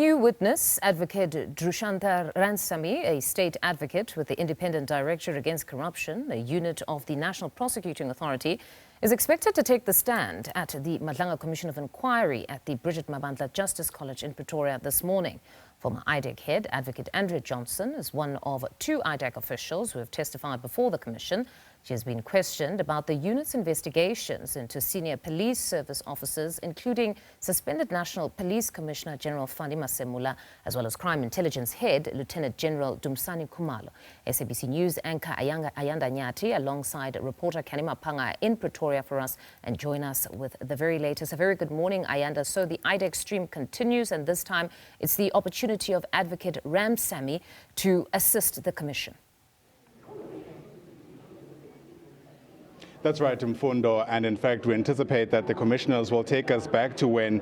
new witness, Advocate Drushantha Ramsamy, a state advocate with the Independent Directorate Against Corruption, a unit of the National Prosecuting Authority, is expected to take the stand at the Madlanga Commission of Inquiry at the Brigitte Mabandla Justice College in Pretoria this morning. Former IDAC head, Advocate Andrea Johnson, is one of two IDAC officials who have testified before the commission. She has been questioned about the unit's investigations into senior police service officers, including suspended National Police Commissioner General Fannie Masemola, as well as Crime Intelligence Head, Lieutenant-General DumisaniKhumalo. SABC News anchor AyandaNyathi, alongside reporter Canny Maphanga in Pretoria for us, and join us with the very latest. A very good morning, Ayanda. So the IDAC stream continues, and this time it's the opportunity of Advocate Ramsamy to assist the commission. That's right, Mfundo, and in fact we anticipate that the commissioners will take us back to when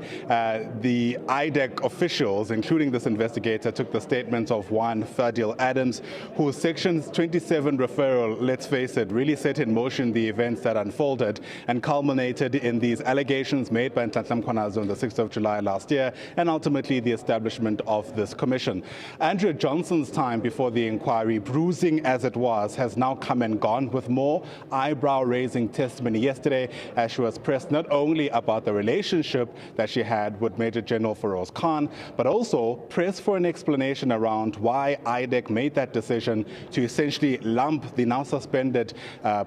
the IDAC officials, including this investigator, took the statements of one Fadil Adams, whose Section 27 referral, let's face it, really set in motion the events that unfolded and culminated in these allegations made by National Prosecuting Authority on the 6th of July last year, and ultimately the establishment of this commission. Andrea Johnson's time before the inquiry, bruising as it was, has now come and gone, with more eyebrow-raising testimony yesterday as she was pressed not only about the relationship that she had with Major General Feroz Khan, but also pressed for an explanation around why IDAC made that decision to essentially lump the now suspended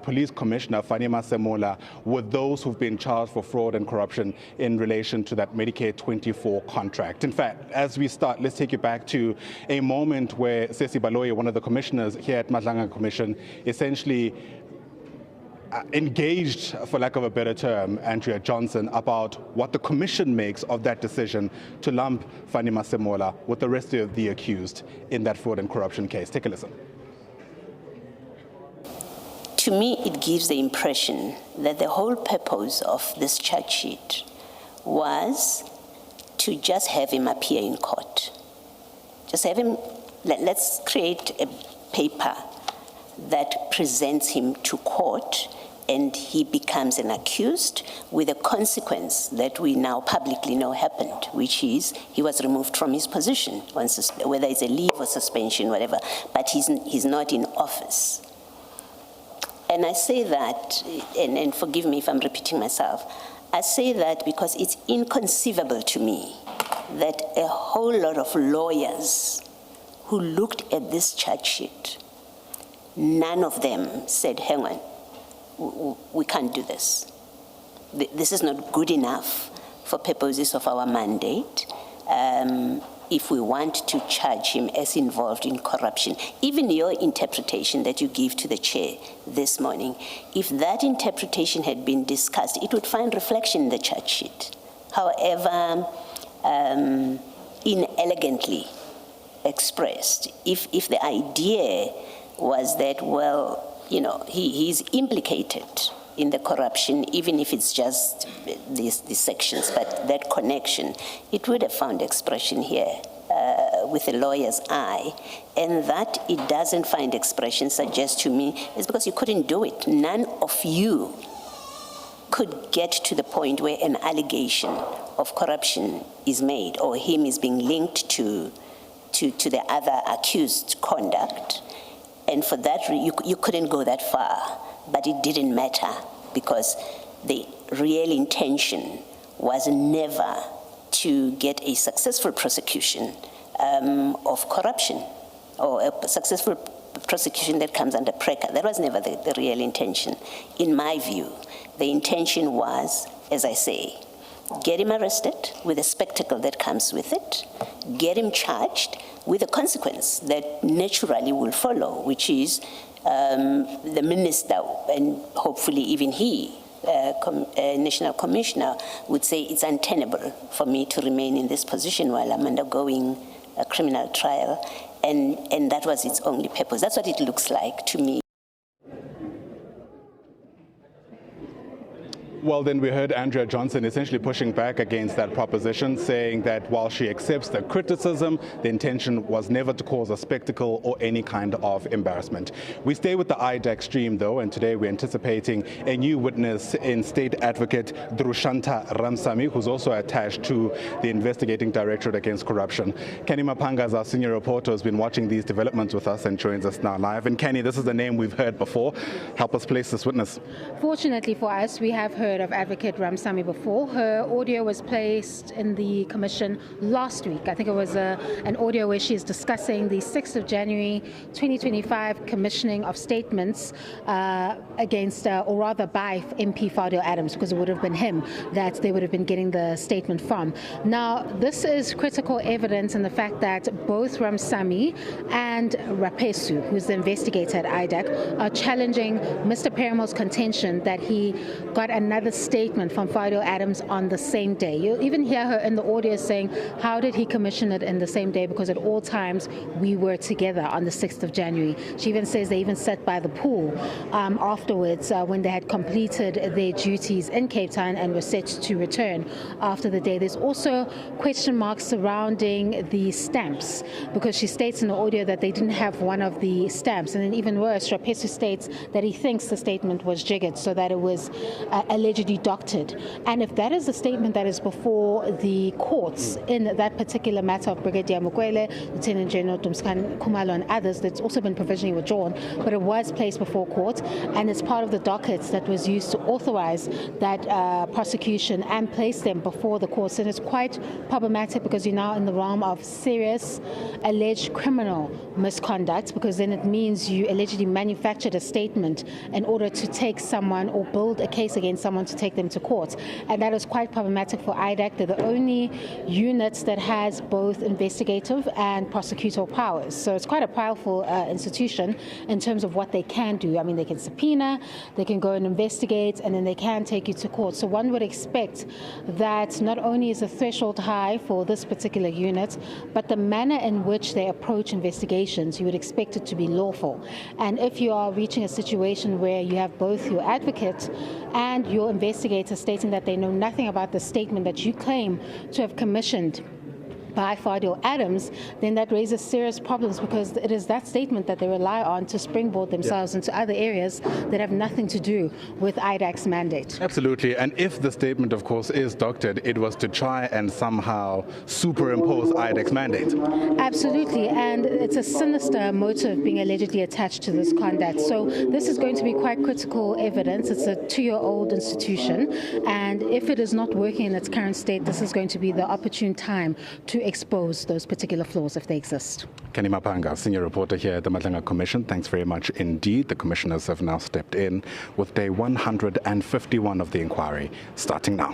Police Commissioner Fannie Masemola with those who've been charged for fraud and corruption in relation to that Medicaid 24 contract. In fact, as we start, let's take you back to a moment where Sesi Baloyi, one of the commissioners here at Madlanga Commission, essentially engaged, for lack of a better term, Andrea Johnson about what the commission makes of that decision to lump Fannie Masemola with the rest of the accused in that fraud and corruption case. Take a listen. To me, it gives the impression that the whole purpose of this charge sheet was to just have him appear in court. Just have him, let's create a paper that presents him to court, and he becomes an accused with a consequence that we now publicly know happened, which is he was removed from his position, whether it's a leave or suspension, whatever, but he's not in office. And I say that, and forgive me if I'm repeating myself, I say that because it's inconceivable to me that a whole lot of lawyers who looked at this charge sheet, none of them said, hang on, we can't do this. This is not good enough for purposes of our mandate. If we want to charge him as involved in corruption, even your interpretation that you give to the chair this morning, if that interpretation had been discussed, it would find reflection in the charge sheet. However inelegantly expressed, if the idea was that, well, you know, he's implicated in the corruption, even if it's just these sections, but that connection, it would have found expression here with a lawyer's eye. And that it doesn't find expression suggests to me is because you couldn't do it. None of you could get to the point where an allegation of corruption is made or him is being linked to the other accused conduct. And for that, you couldn't go that far, but it didn't matter because the real intention was never to get a successful prosecution of corruption or a successful prosecution that comes under PRECA. That was never the real intention. In my view, the intention was, as I say, get him arrested with the spectacle that comes with it, get him charged with a consequence that naturally will follow, which is the minister, and hopefully even he, National Commissioner, would say it's untenable for me to remain in this position while I'm undergoing a criminal trial, and that was its only purpose. That's what it looks like to me. Well, then we heard Andrea Johnson essentially pushing back against that proposition, saying that while she accepts the criticism, the intention was never to cause a spectacle or any kind of embarrassment. We stay with the IDAC stream, though, and today we're anticipating a new witness in State Advocate Drushantha Ramsamy, who's also attached to the Investigating Directorate Against Corruption. Canny Maphanga, as our senior reporter, has been watching these developments with us and joins us now live. And Canny, this is the name we've heard before. Help us place this witness. Fortunately for us, we have heard of Advocate Ramsamy before. Her audio was placed in the commission last week. I think it was an audio where she is discussing the 6th of January 2025 commissioning of statements against, or rather by MP Fadil Adams, because it would have been him that they would have been getting the statement from. Now, this is critical evidence in the fact that both Ramsamy and Rapesu, who's the investigator at IDAC, are challenging Mr. Perimal's contention that he got another statement from Fadil Adams on the same day. You'll even hear her in the audio saying, how did he commission it in the same day? Because at all times we were together on the 6th of January. She even says they even sat by the pool afterwards when they had completed their duties in Cape Town and were set to return after the day. There's also question marks surrounding the stamps, because she states in the audio that they didn't have one of the stamps. And then even worse, Rapesu states that he thinks the statement was jiggered, so that it was allegedly doctored. And if that is the statement that is before the courts in that particular matter of Brigitte Mabandla, Lieutenant-General DumisaniKhumalo and others, that's also been provisionally withdrawn, but it was placed before court, and it's part of the dockets that was used to authorize that prosecution and place them before the courts. And it's quite problematic because you're now in the realm of serious alleged criminal misconduct, because then it means you allegedly manufactured a statement in order to take someone or build a case against someone to take them to court. And that is quite problematic for IDAC. They're the only units that has both investigative and prosecutorial powers. So it's quite a powerful institution in terms of what they can do. I mean, they can subpoena, they can go and investigate, and then they can take you to court. So one would expect that not only is the threshold high for this particular unit, but the manner in which they approach investigations, you would expect it to be lawful. And if you are reaching a situation where you have both your advocate and your investigator stating that they know nothing about the statement that you claim to have commissioned by Fadil Adams, then that raises serious problems, because it is that statement that they rely on to springboard themselves into other areas that have nothing to do with IDAC's mandate. Absolutely. And if the statement, of course, is doctored, it was to try and somehow superimpose IDAC's mandate. Absolutely. And it's a sinister motive being allegedly attached to this conduct. So this is going to be quite critical evidence. It's a 2-year-old institution. And if it is not working in its current state, this is going to be the opportune time to expose those particular flaws if they exist. Canny Maphanga, senior reporter here at the Madlanga Commission. Thanks very much indeed. The commissioners have now stepped in with day 151 of the inquiry starting now.